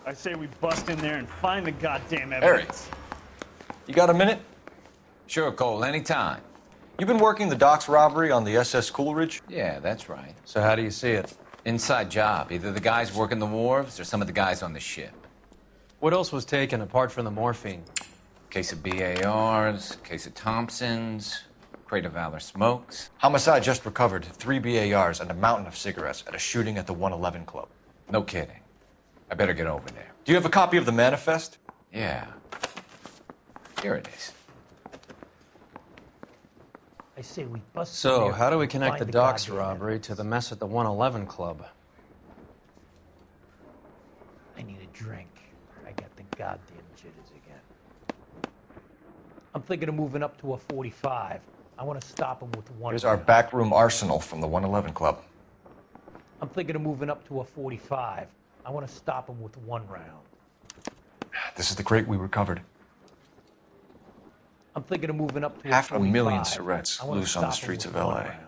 I say we bust in there and find the goddamn evidence. Harry, you got a minute? Sure, Cole, anytime. You've been working the docks robbery on the SS Coleridge? Yeah, that's right. So how do you see it? Inside job. Either the guys working the wharves or some of the guys on the ship. What else was taken apart from the morphine? Case of BARs, case of Thompsons, crate of Valor smokes. Homicide just recovered 3 BARs and a mountain of cigarettes at a shooting at the 111 Club. No kidding. I better get over there. Do you have a copy of the manifest? Yeah. Here it is. I say we bust. So, how do we connect find the docks goddamn robbery evidence. to the mess at the 111 Club? I need a drink. I got the goddamn jitters again. I'm thinking of moving up to a 45. I want to stop him with one. Here's our backroom arsenal from the 111 Club. I'm thinking of moving up to a 45. I want to stop him with one round. This is the crate we recovered. I'm thinking of moving up to Half a a 45. million cigarettes I wanna loose on the stop him streets with of one LA. round.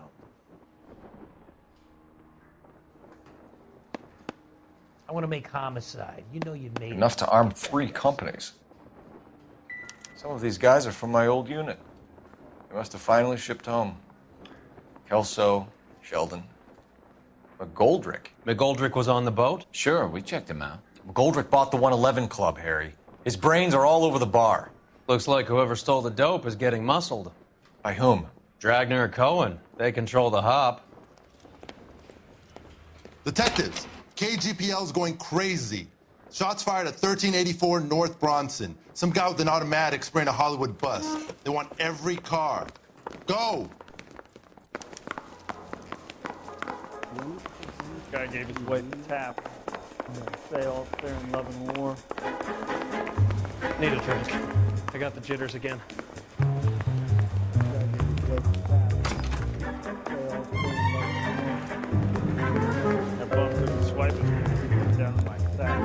I want to make homicide. You know you made Enough to arm 3 companies. Some of these guys are from my old unit. They must have finally shipped home. Kelso, Sheldon, McGoldrick. McGoldrick was on the boat? Sure, we checked him out. McGoldrick bought the 111 Club, Harry. His brains are all over the bar. Looks like whoever stole the dope is getting muscled. By whom? Dragner or Cohen. They control the hop. Detectives, KGPL's going crazy. Shots fired at 1384 North Bronson. Some guy with an automatic spraying a Hollywood bus. They want every car. Go! This guy gave us away the tap. Say all fair in love and war. Need a drink. I got the jitters again. That bum took a swipe at me down to my sack.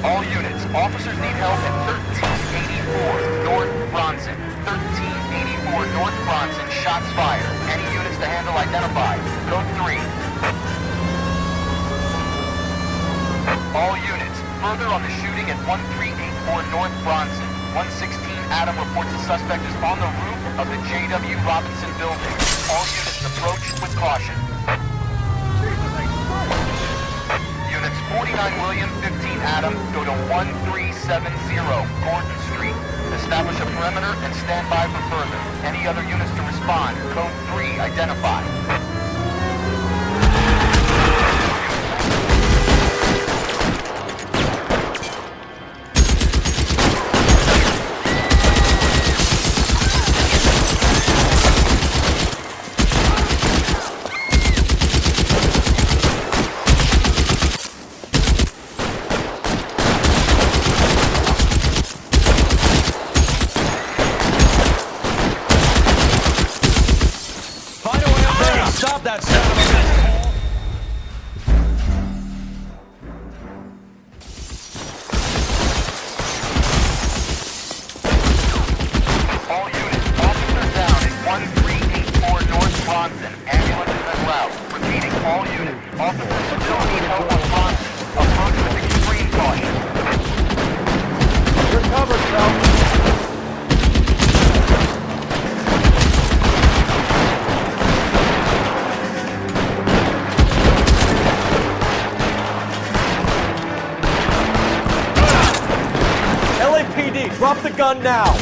All units, officers need help at 1384 North Bronson. 1384 North Bronson, shots fired. Any units to handle identified. Code 3. All units, further on the shooting at 1384 North Bronson. 116 Adam reports the suspect is on the roof of the J.W. Robinson building. All units approach with caution. Units 49 William, 15 Adam, go to 1370 Gordon Street. Establish a perimeter and stand by for further. Any other units to respond. Code 3, identify. Stop that son of a gun! All units, officers down at 1384 North Bronson. Ambulances en route. Repeating, all units, officers still need help on Bronson. Approach with extreme caution. You're covered, Phelps. LAPD, drop the gun now!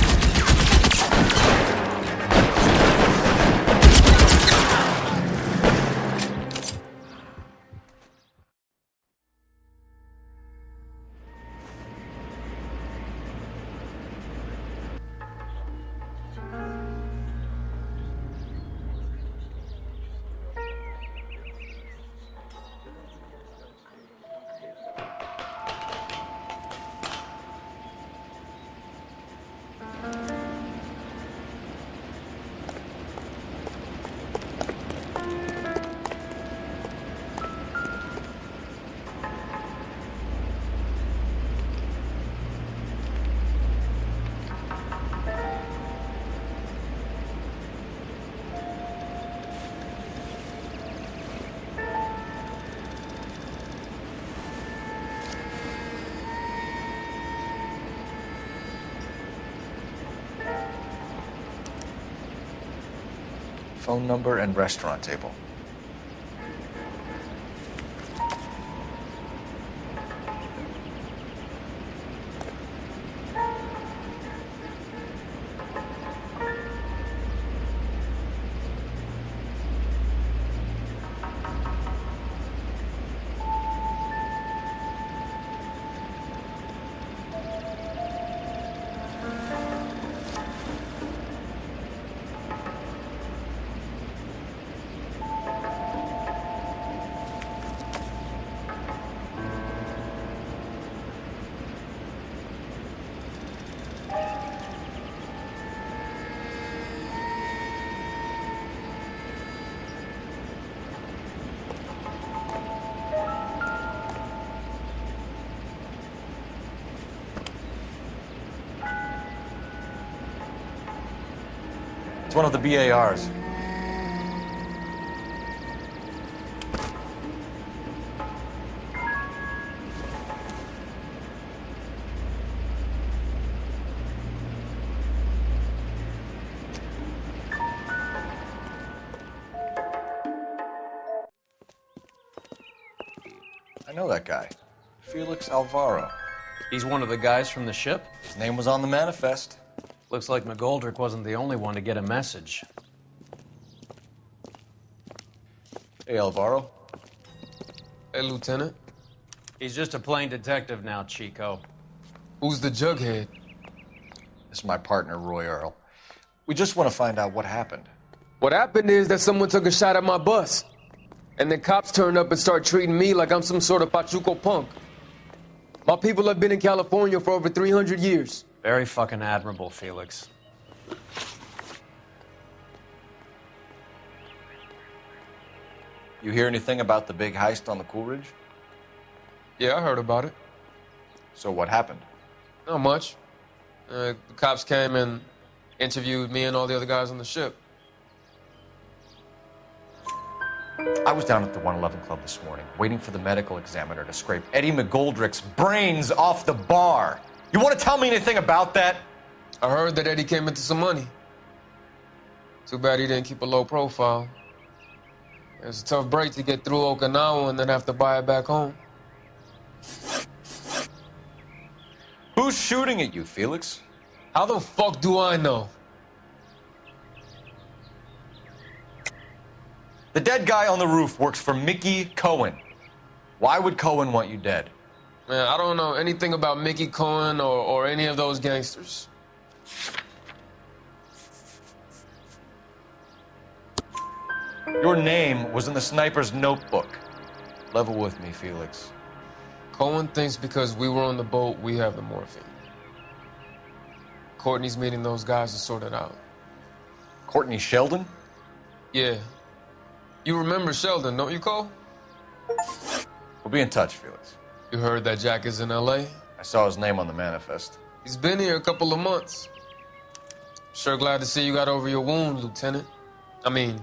phone number and restaurant table. It's one of the BARs. I know that guy. Felix Alvaro. He's one of the guys from the ship? His name was on the manifest. Looks like McGoldrick wasn't the only one to get a message. Hey, Alvaro. Hey, Lieutenant. He's just a plain detective now, Chico. Who's the jughead? This is my partner, Roy Earl. We just want to find out what happened. What happened is that someone took a shot at my bus. And then cops turned up and start treating me like I'm some sort of Pachuco punk. My people have been in California for over 300 years. Very fucking admirable, Felix. You hear anything about the big heist on the Coolidge? Yeah, I heard about it. So what happened? Not much. The cops came and interviewed me and all the other guys on the ship. I was down at the 111 Club this morning, waiting for the medical examiner to scrape Eddie McGoldrick's brains off the bar. You want to tell me anything about that? I heard that Eddie came into some money. Too bad he didn't keep a low profile. It was a tough break to get through Okinawa and then have to buy it back home. Who's shooting at you, Felix? How the fuck do I know? The dead guy on the roof works for Mickey Cohen. Why would Cohen want you dead? Man, I don't know anything about Mickey Cohen or any of those gangsters. Your name was in the sniper's notebook. Level with me, Felix. Cohen thinks because we were on the boat, we have the morphine. Courtney's meeting those guys to sort it out. Courtney Sheldon? Yeah. You remember Sheldon, don't you, Cole? We'll be in touch, Felix. You heard that Jack is in L.A.? I saw his name on the manifest. He's been here a couple of months. Sure glad to see you got over your wound, Lieutenant. I mean,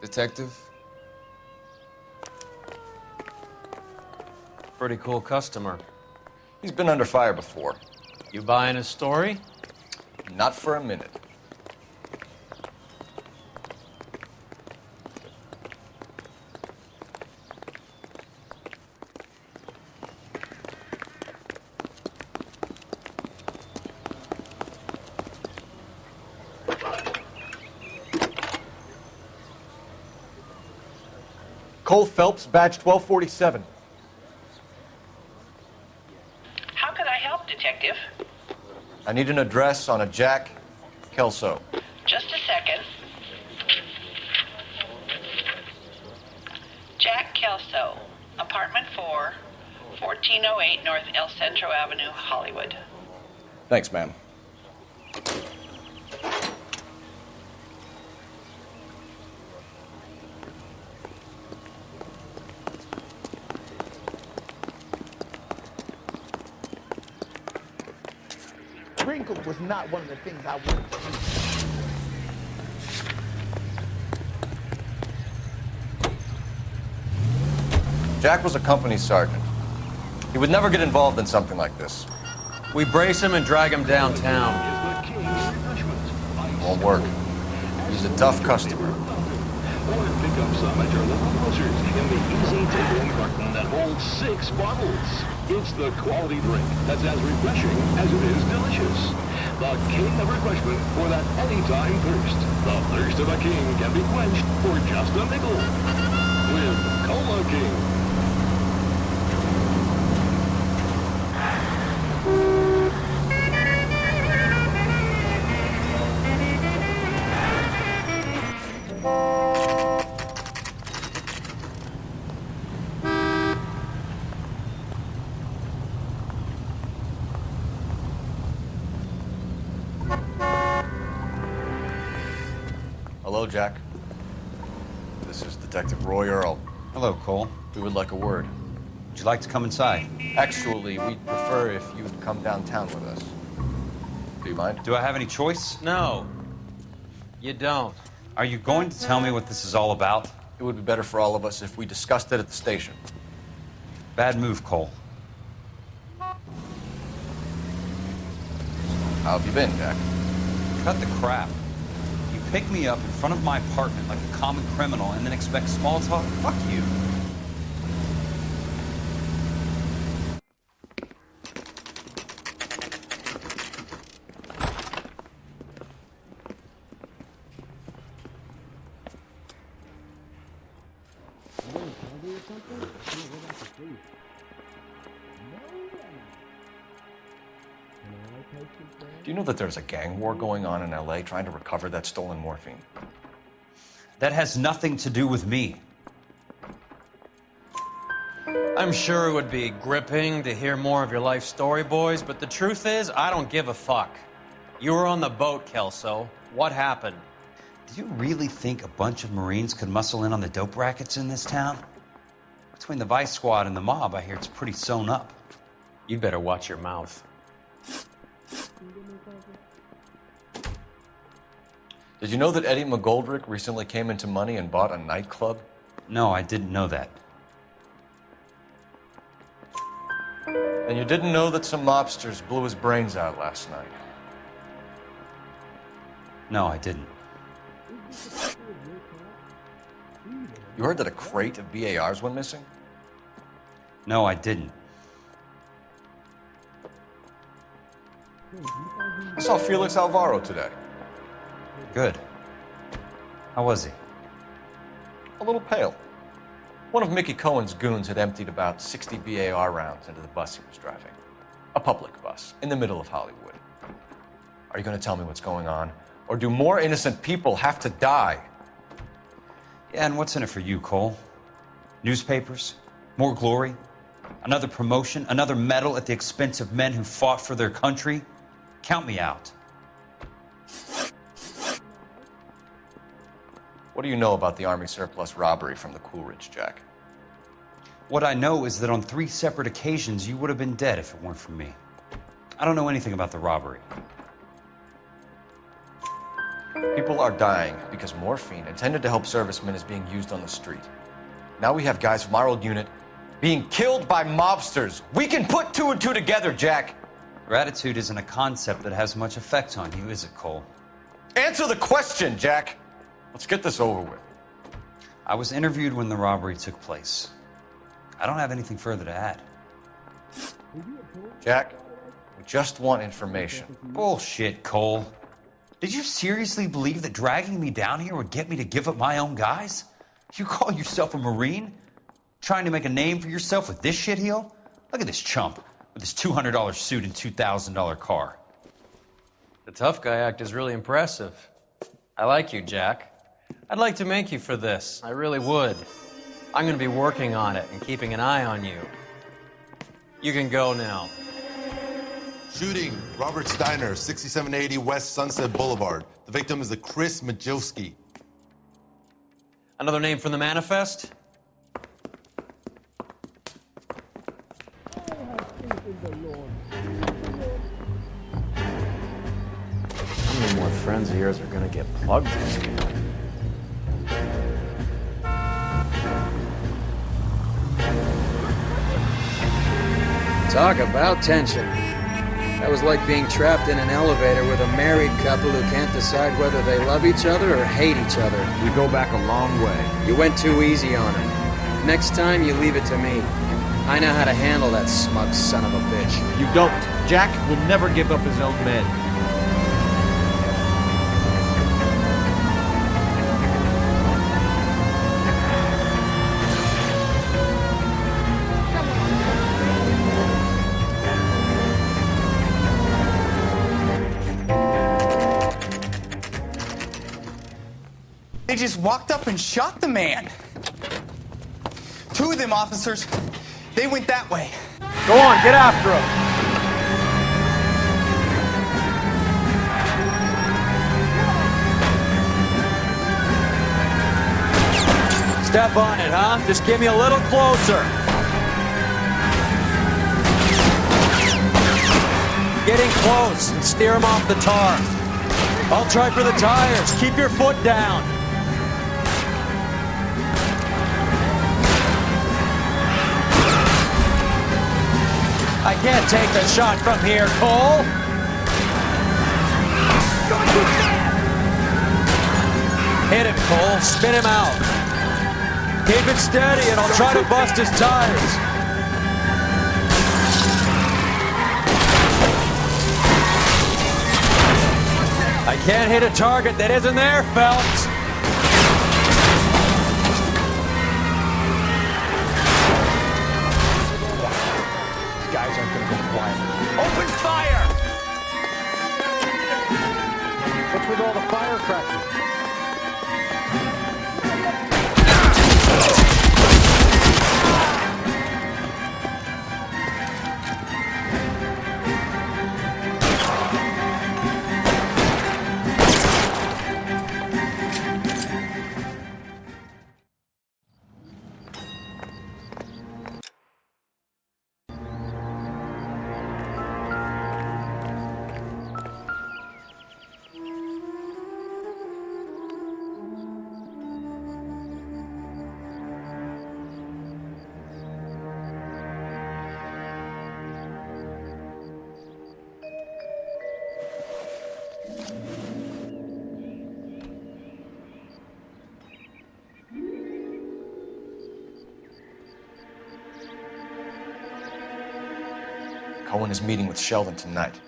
Detective. Pretty cool customer. He's been under fire before. You buying his story? Not for a minute. Cole Phelps, badge 1247. How can I help, Detective? I need an address on a Jack Kelso. Just a second. Jack Kelso, apartment 4, 1408 North El Centro Avenue, Hollywood. Thanks, ma'am. Wrinkle was not one of the things I wanted to do. Jack was a company sergeant. He would never get involved in something like this. We brace him and drag him downtown. Won't work. He's a tough customer. Or pick up some at your local grocers in the easy take-home carton that holds 6 bottles. It's the quality drink that's as refreshing as it is delicious. The king of refreshment for that anytime thirst. The thirst of a king can be quenched for just a nickel. With Cola King. Hello, Jack. This is Detective Roy Earl. Hello, Cole. We would like a word. Would you like to come inside? Actually, we'd prefer if you'd come downtown with us. Do you mind? Do I have any choice? No, you don't. Are you going to tell me what this is all about? It would be better for all of us if we discussed it at the station. Bad move, Cole. How have you been, Jack? Cut the crap. You pick me up in front of my apartment like a common criminal and then expect small talk? Fuck you. Do you know that there's a gang war going on in L.A. trying to recover that stolen morphine? That has nothing to do with me. I'm sure it would be gripping to hear more of your life story, boys, but the truth is, I don't give a fuck. You were on the boat, Kelso. What happened? Do you really think a bunch of Marines could muscle in on the dope rackets in this town? Between the Vice Squad and the mob, I hear it's pretty sewn up. You'd better watch your mouth. Did you know that Eddie McGoldrick recently came into money and bought a nightclub? No, I didn't know that. And you didn't know that some mobsters blew his brains out last night? No, I didn't. You heard that a crate of BARs went missing? No, I didn't. I saw Felix Alvaro today. Good. How was he? A little pale. One of Mickey Cohen's goons had emptied about 60 BAR rounds into the bus he was driving. A public bus, in the middle of Hollywood. Are you going to tell me what's going on? Or do more innocent people have to die? Yeah, and what's in it for you, Cole? Newspapers? More glory? Another promotion? Another medal at the expense of men who fought for their country? Count me out. What do you know about the Army surplus robbery from the Coolidge, Jack? What I know is that on 3 separate occasions, you would have been dead if it weren't for me. I don't know anything about the robbery. People are dying because morphine intended to help servicemen is being used on the street. Now we have guys from our old unit being killed by mobsters. We can put 2 and 2 together, Jack. Gratitude isn't a concept that has much effect on you, is it, Cole? Answer the question, Jack. Let's get this over with. I was interviewed when the robbery took place. I don't have anything further to add. Jack, we just want information. Bullshit, Cole. Did you seriously believe that dragging me down here would get me to give up my own guys? You call yourself a Marine? Trying to make a name for yourself with this shitheel? Look at this chump with his $200 suit and $2,000 car. The tough guy act is really impressive. I like you, Jack. I'd like to make you for this. I really would. I'm going to be working on it and keeping an eye on you. You can go now. Shooting, Robert Steiner, 6780 West Sunset Boulevard. The victim is a Chris Majowski. Another name from the manifest? How many more friends of yours are going to get plugged in? Talk about tension. That was like being trapped in an elevator with a married couple who can't decide whether they love each other or hate each other. We go back a long way. You went too easy on him. Next time, you leave it to me. I know how to handle that smug son of a bitch. You don't. Jack will never give up his own men. They just walked up and shot the man. 2 of them officers, they went that way. Go on, get after him. Step on it, huh? Just give me a little closer. Getting close and steer him off the tar. I'll try for the tires. Keep your foot down. I can't take the shot from here, Cole. Hit him, Cole. Spin him out. Keep it steady, and I'll try to bust his tires. I can't hit a target that isn't there, Phelps. Guys aren't gonna go quiet. Open fire! What's with all the firecrackers? Cohen is meeting with Sheldon tonight.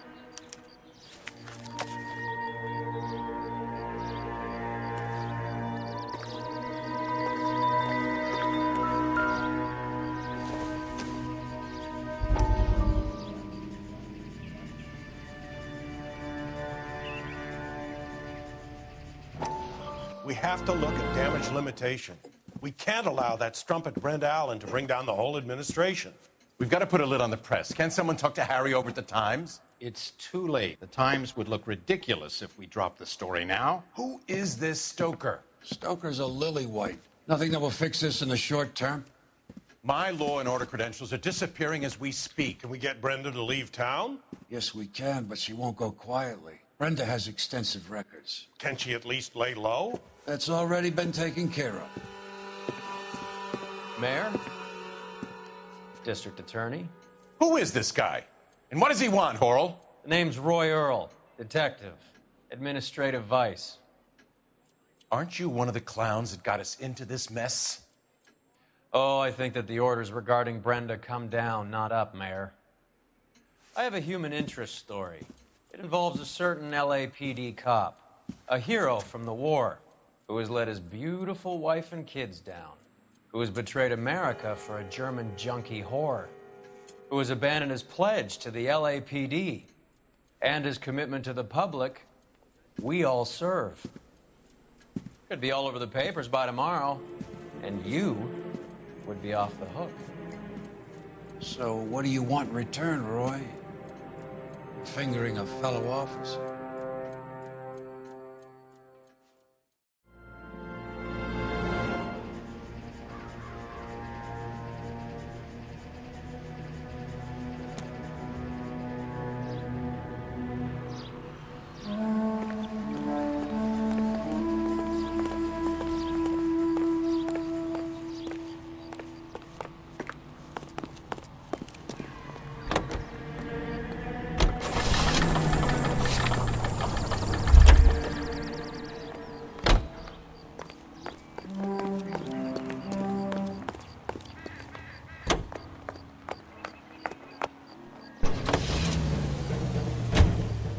We have to look at damage limitation. We can't allow that strumpet Brent Allen to bring down the whole administration. We've got to put a lid on the press. Can't someone talk to Harry over at the Times? It's too late. The Times would look ridiculous if we dropped the story now. Who is this Stoker? Stoker's a lily-white. Nothing that will fix this in the short term. My law and order credentials are disappearing as we speak. Can we get Brenda to leave town? Yes, we can, but she won't go quietly. Brenda has extensive records. Can she at least lay low? That's already been taken care of. Mayor? District Attorney? Who is this guy? And what does he want, Horrell? The name's Roy Earl, detective, administrative vice. Aren't you one of the clowns that got us into this mess? Oh, I think that the orders regarding Brenda come down, not up, Mayor. I have a human interest story. It involves a certain LAPD cop, a hero from the war, who has let his beautiful wife and kids down, who has betrayed America for a German junkie whore, who has abandoned his pledge to the LAPD and his commitment to the public. We all serve. Could be all over the papers by tomorrow, and you would be off the hook. So what do you want in return, Roy? Fingering a fellow officer.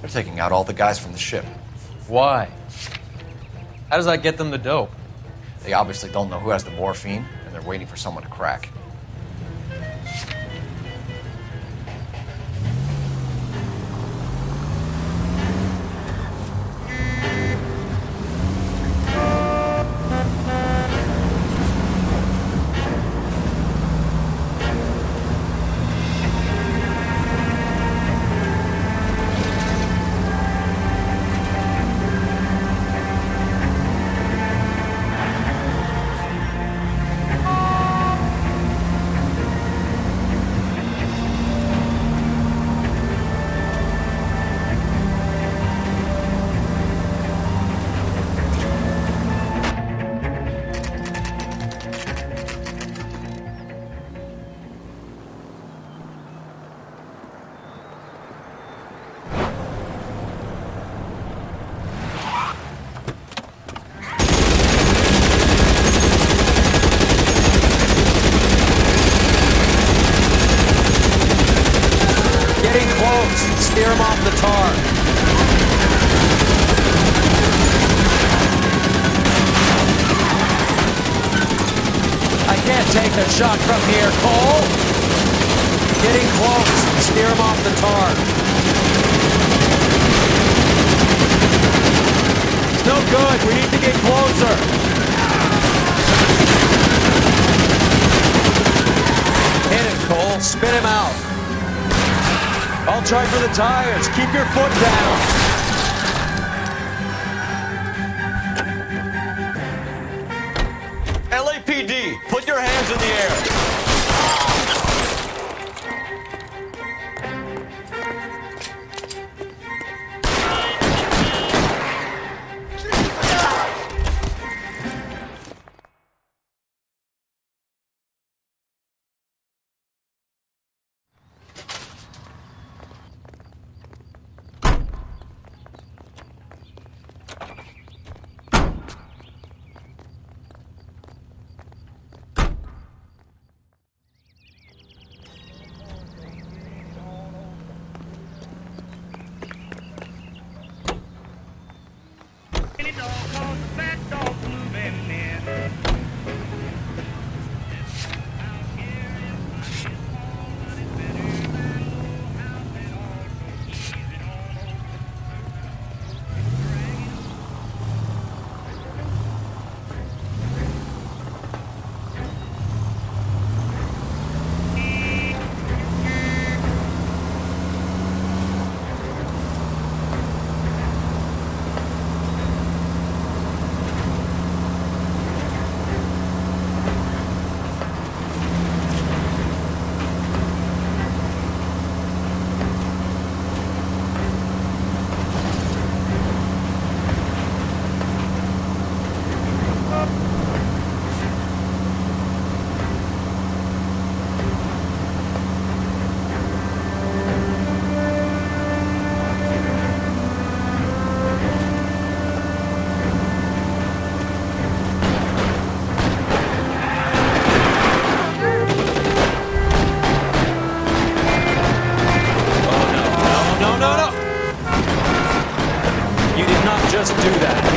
They're taking out all the guys from the ship. Why? How does that get them the dope? They obviously don't know who has the morphine, and they're waiting for someone to crack. Steer him off the tar. I can't take the shot from here, Cole. Getting close. Steer him off the tar. It's no good. We need to get closer. Hit it, Cole. Spin him out. I'll try for the tires. Keep your foot down. LAPD, put your hands in the air. Just do that.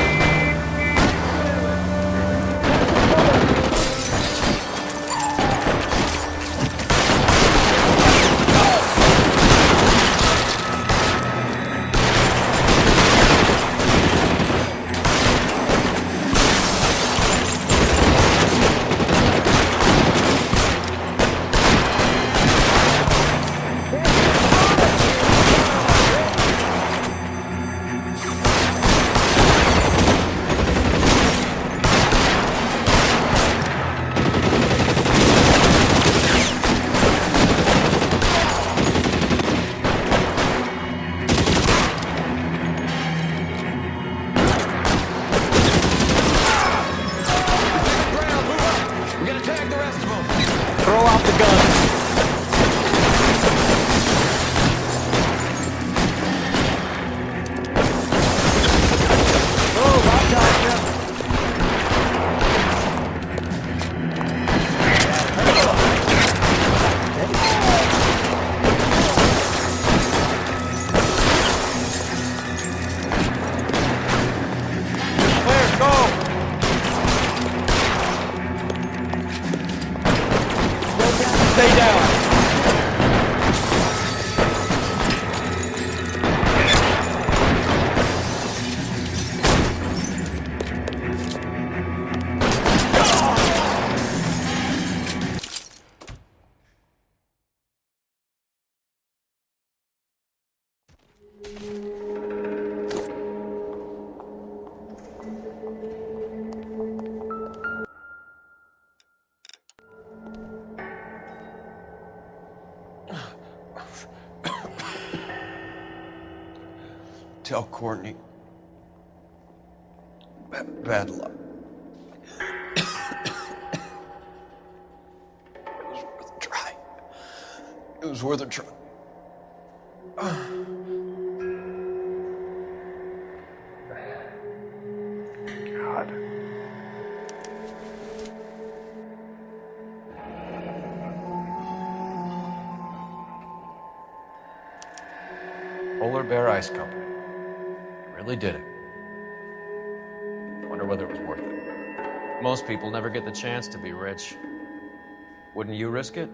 Tell Courtney. Bad luck. It was worth a try. God. Polar Bear Ice Company. Really did it. Wonder whether it was worth it. Most people never get the chance to be rich. Wouldn't you risk it?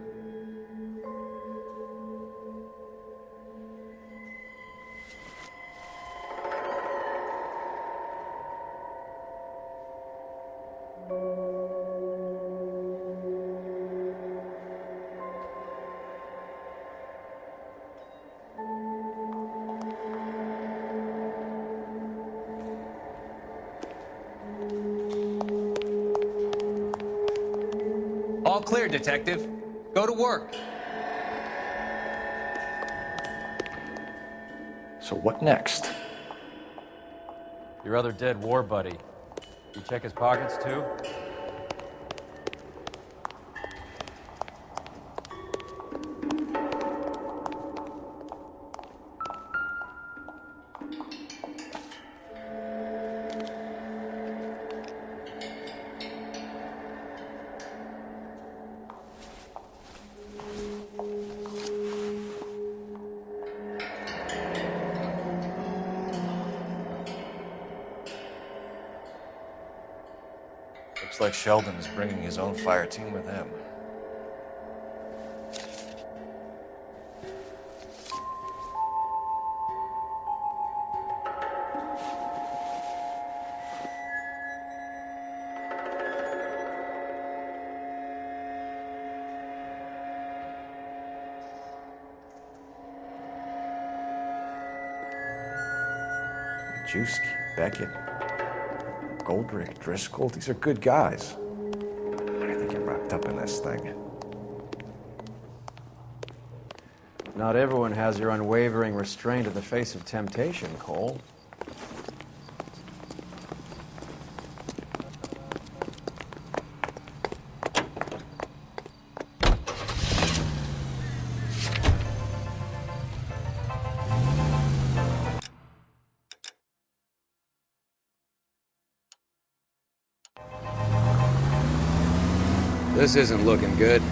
All clear, Detective. Go to work. So what next? Your other dead war buddy. You check his pockets too? Looks like Sheldon is bringing his own fire team with him. Majewski, Beckett, Goldrick, Driscoll, these are good guys. Why do they get wrapped up in this thing? Not everyone has your unwavering restraint in the face of temptation, Cole. This isn't looking good.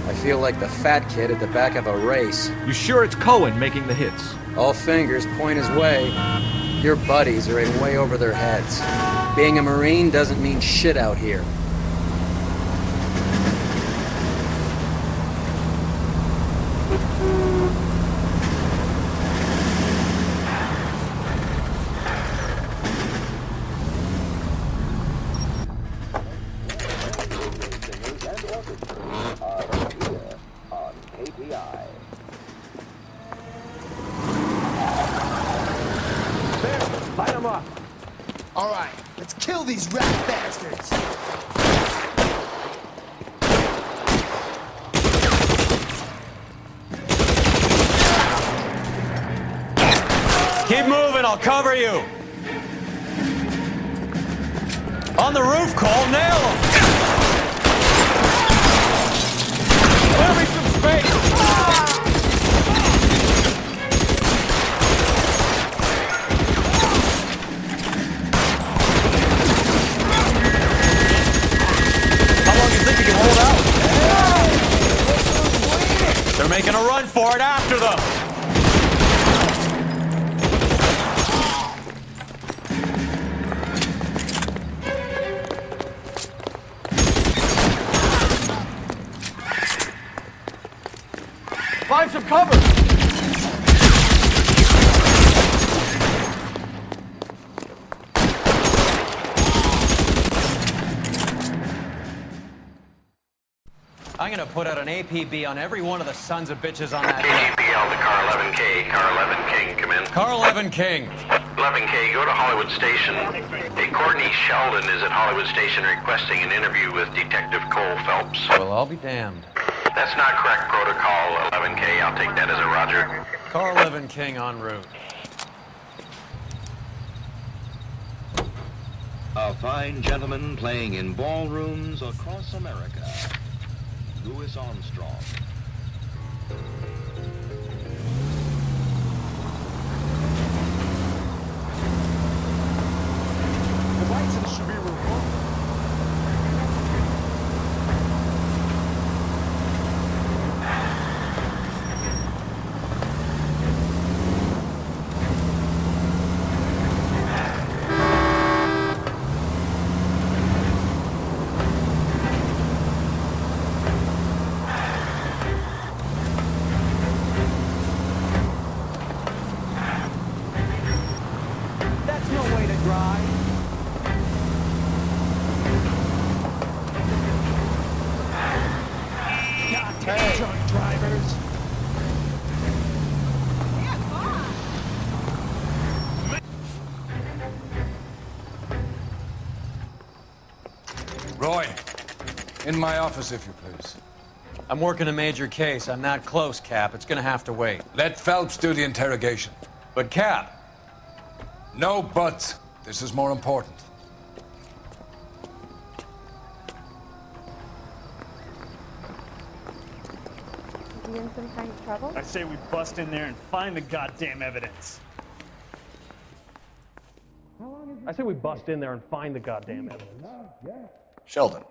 I feel like the fat kid at the back of a race. You sure it's Cohen making the hits? All fingers point his way. Your buddies are in way over their heads. Being a Marine doesn't mean shit out here. Light them up. All right, let's kill these rat bastards. Keep moving, I'll cover you. On the roof, Cole, nail him. Clear me some space. They're making a run for it after them. Find some cover! I'm gonna put out an APB on every one of the sons of bitches on that. KGPL to Car 11K. Car 11 King, come in. Car 11 King. 11K, go to Hollywood Station. Hey, Courtney Sheldon is at Hollywood Station requesting an interview with Detective Cole Phelps. Well, I'll be damned. That's not correct protocol, 11K. I'll take that as a roger. Car 11 King en route. A fine gentleman playing in ballrooms across America. Louis Armstrong. The license should be revoked. That's no way to drive. Goddamn drunk drivers. Roy, in my office, if you please. I'm working a major case. I'm not close, Cap. It's gonna have to wait. Let Phelps do the interrogation. But, Cap. No buts. This is more important. Is he in some kind of trouble? I say we bust in there and find the goddamn evidence. I say we bust in there and find the goddamn evidence. Sheldon,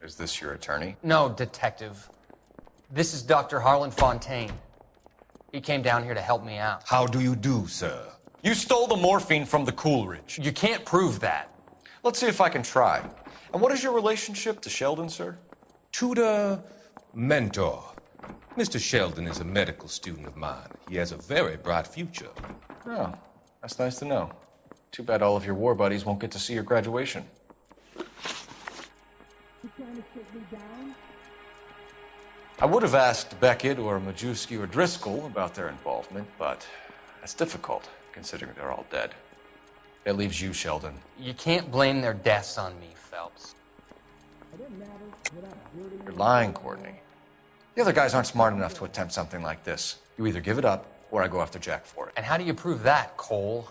is this your attorney? No, Detective. This is Dr. Harlan Fontaine. He came down here to help me out. How do you do, sir? You stole the morphine from the Coolidge. You can't prove that. Let's see if I can try. And what is your relationship to Sheldon, sir? Tutor, mentor. Mr. Sheldon is a medical student of mine. He has a very bright future. Oh, that's nice to know. Too bad all of your war buddies won't get to see your graduation. I would have asked Beckett or Majewski or Driscoll about their involvement, but that's difficult, considering they're all dead. That leaves you, Sheldon. You can't blame their deaths on me, Phelps. You're lying, Courtney. The other guys aren't smart enough to attempt something like this. You either give it up, or I go after Jack for it. And how do you prove that, Cole?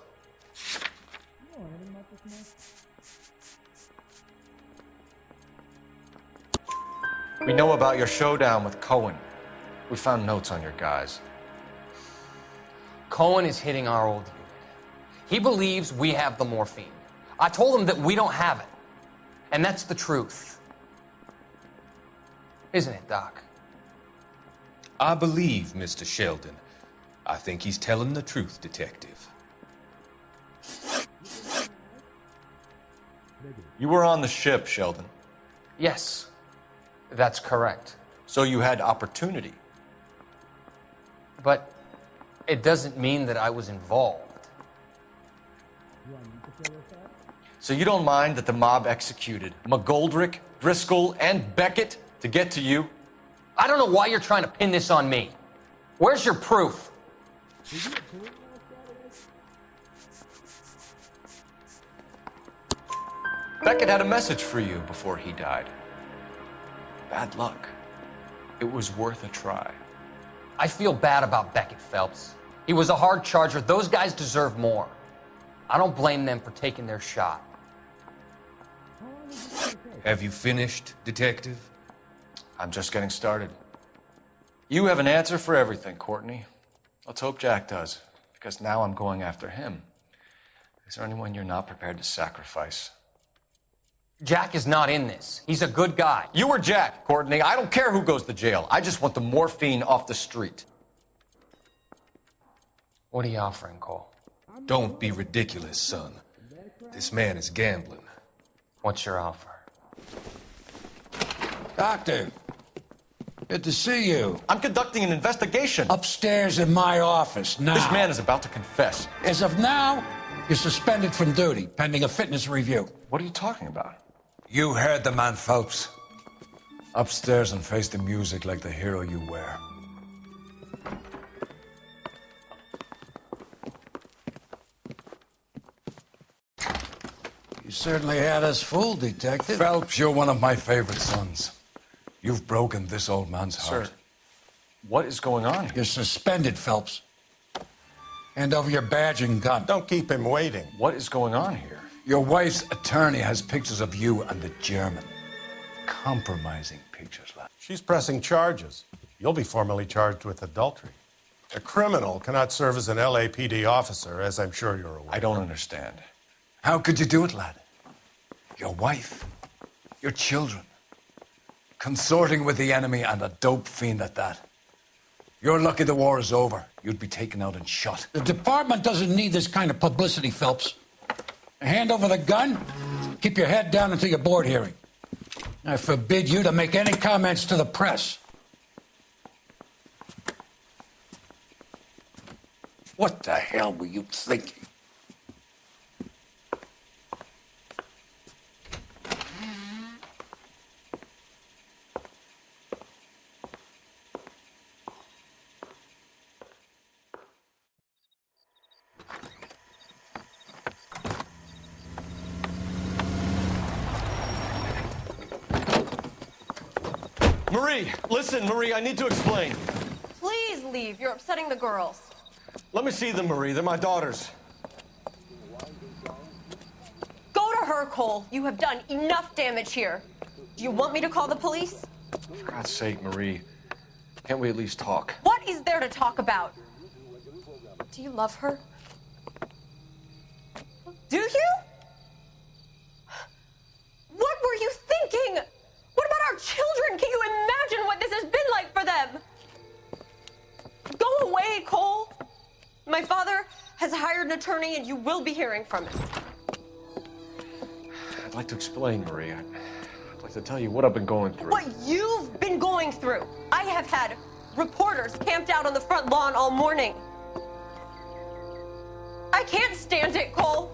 We know about your showdown with Cohen. We found notes on your guys. Cohen is hitting our old unit. He believes we have the morphine. I told him that we don't have it. And that's the truth. Isn't it, Doc? I believe Mr. Sheldon. I think he's telling the truth, Detective. You were on the ship, Sheldon. Yes, that's correct. So you had opportunity. But it doesn't mean that I was involved. So you don't mind that the mob executed McGoldrick, Driscoll, and Beckett to get to you? I don't know why you're trying to pin this on me. Where's your proof? Beckett had a message for you before he died. Bad luck. It was worth a try. I feel bad about Beckett, Phelps. He was a hard charger. Those guys deserve more. I don't blame them for taking their shot. Have you finished, Detective? I'm just getting started. You have an answer for everything, Courtney. Let's hope Jack does, because now I'm going after him. Is there anyone you're not prepared to sacrifice? Jack is not in this. He's a good guy. You were Jack, Courtney. I don't care who goes to jail. I just want the morphine off the street. What are you offering, Cole? Don't be ridiculous, son. This man is gambling. What's your offer? Doctor, good to see you. I'm conducting an investigation. Upstairs in my office now. This man is about to confess. As of now, you're suspended from duty, pending a fitness review. What are you talking about? You heard the man, Phelps. Upstairs and face the music like the hero you were. You certainly had us fooled, Detective. Phelps, you're one of my favorite sons. You've broken this old man's heart. Sir, what is going on here? You're suspended, Phelps. Hand over your badge and gun. Don't keep him waiting. What is going on here? Your wife's attorney has pictures of you and the German. Compromising pictures, lad. She's pressing charges. You'll be formally charged with adultery. A criminal cannot serve as an LAPD officer, as I'm sure you're aware. I don't understand. How could you do it, lad? Your wife, your children, consorting with the enemy and a dope fiend at that. You're lucky the war is over. You'd be taken out and shot. The department doesn't need this kind of publicity, Phelps. Hand over the gun, keep your head down until your board hearing. I forbid you to make any comments to the press. What the hell were you thinking? Marie, listen, Marie, I need to explain. Please leave. You're upsetting the girls. Let me see them, Marie. They're my daughters. Go to her, Cole. You have done enough damage here. Do you want me to call the police? For God's sake, Marie, can't we at least talk? What is there to talk about? Do you love her? Do you? What were you thinking? What about our children? Can you imagine what this has been like for them? Go away, Cole. My father has hired an attorney and you will be hearing from him. I'd like to explain, Marie. I'd like to tell you what I've been going through. What you've been going through. I have had reporters camped out on the front lawn all morning. I can't stand it, Cole.